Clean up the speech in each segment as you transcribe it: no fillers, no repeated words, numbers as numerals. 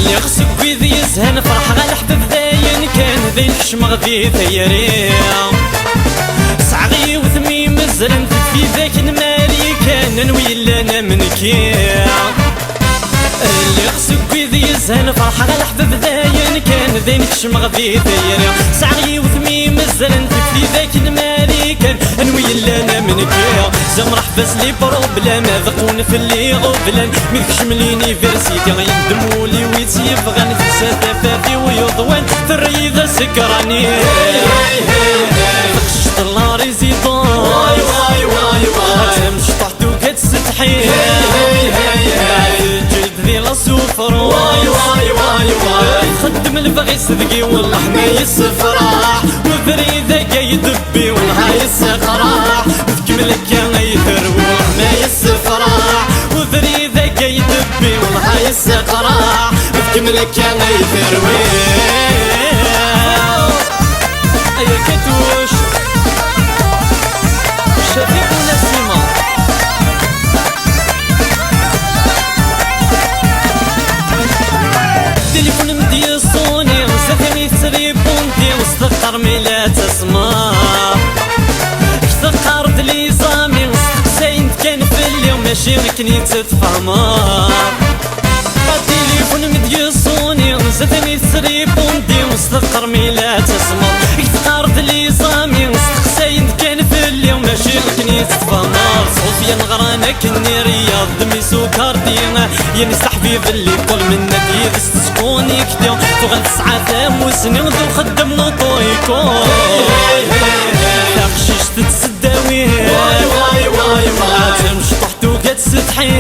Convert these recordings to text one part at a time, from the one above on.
اللي خصك بيذ يزهن فرح غا الحباب داين كان ذي الحشم غذي ثيري سعغي وثمي مزرن في ذاك المالي كان نوي لنا منكي اللي خصك بيذ يزهن فرح غا الحباب داين كان ذي الحشم غذي ثيري سعغي وثمي مزرن في ذاك المالي كان نوي لنا منكي زمرح بس لي بروبلام ذقون في اللي غبلان ميكش من لينيفرسيتي غيندمولي ويتي بغان تنسى تفافي ويضوان ثري ذا سكراني خشت الله ريزيدون واي واي واي واي تمش طحتو كتستحي جلد ذي لا سوفر واي واي واي واي خدم البغي صدقي والله ما يسفراح وذري ذا يدبي والله يسقراح تكملك يا يثروح ما يسفراح وذري ذا يدبي والله يسقراح تكملك يا يثروح ايا كتوش شفيق ونسيمة تليفون مدي صوني وسثني تريبونتي واستقر ميلا تسمع افتقرت لي زامي وسقساين كان في اليوم ماشي غيكني تتفهما التليفون مدي صوني وسثني تريبونتي واستقر ميلا تسمع افتقرت لي زامي وسقساين كان في اليوم ماشي غيكني تتفهما صوفيا نغرانا كني رياض دمي سكر دينا يعني صاحبي باللي كل من نادي تسكوني كتير فوق 9 وسنين ذو خدم نطويكو تاقشيش تتسداوي واي واي واي واي تمش طحتو كتستحي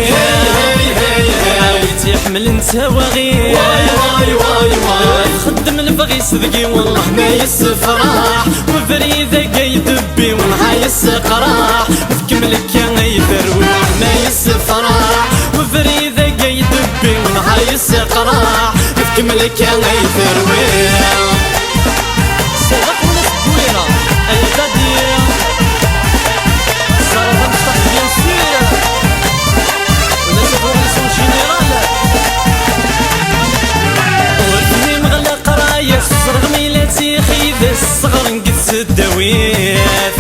عاويتي يحمل انت واغي واي واي واي واي خدم البغي صدقي والله ما يسفراح وفريدة يدبي والله يسقراح تكملك يا يثروح ما يسفراح وفريدة يدبي والله يسقراح تكملك يا يثروح صدق وناس كويرة ايا دادي صراحة مشتاق بيان سير وناس بروفيسيون جينيرال ورثني مغلق راية الصغر ميلاتي خيذ الصغر نقدس الدويات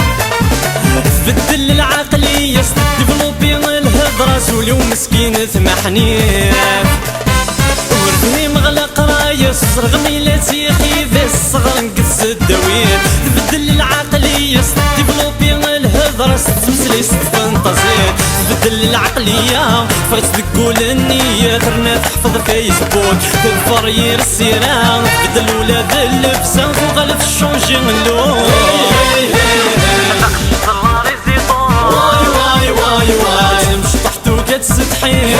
تبدل العقلية ديفلوبي الهضرة زولي ومسكين ثمحنيات ورثني مغلق راية الصغر ميلاتي خيذ الصغر نقدس الدويات تبدل العقلية ديفلوبي الهضرة تمسلي فانتازيات تبدل العقلية بغيت تقول النية ترنا تحفظ فيسبوك تظفر يرسيران تبدل ولاد اللبسة فوق غلف الشونجي اللون واي واي واي واي تمش طحتو كتستحي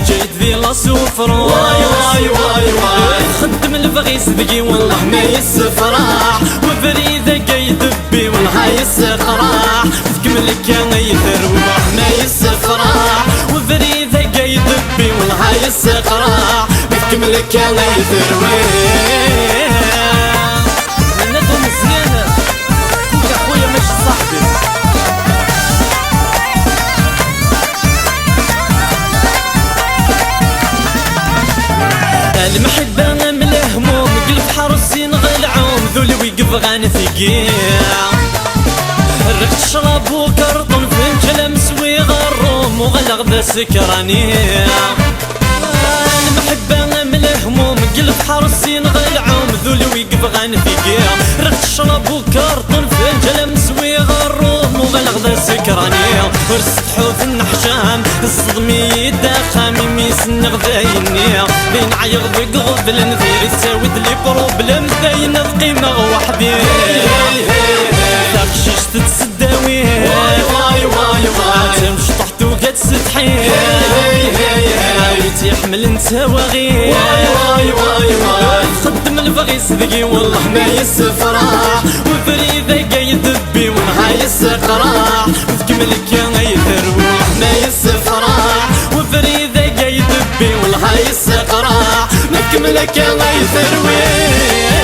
جيت ذي لا سوفر واي واي واي واي خدم البغي صدقي والله ما يسفراح وفريدة يدبي والله يسقراح تكملك يا يثروح ما يسفراح وفريدة يدبي والله يسقراح تكملك يا يثروح منادو مزيانة كوك اخويا ماشي صاحبي المحبة من الهموم قلب حرسين غلعوم ذولي ويقف غاني ثقيل رغت شراب وكرطون فنجل مسوي غروم وغلغ ذا سكراني المحبة من الهموم قلب حرسين غلعوم ذولي ويقف غاني ثقيل رغت شراب وكرطون فنجل مسوي غروم وغلغ ذا سكراني ورست حوث النحشام الصدمي داخامي ميسن غذايني بين عيغ بقغبل نثير تساود لي بروبلم ذاين القيمة وحدي تاقشيش تتسداوي واي واي واي واي تمش طحتو كتستحي عاويتي يحمل انت واغي واي واي واي واي خدم البغي صدقي والله ما يسفراح وفريدة يدبي والله يسقراح تكملك يا يثروح ما يسفراح وفريدة يدبي والله يسقراح نكملك يا يثروح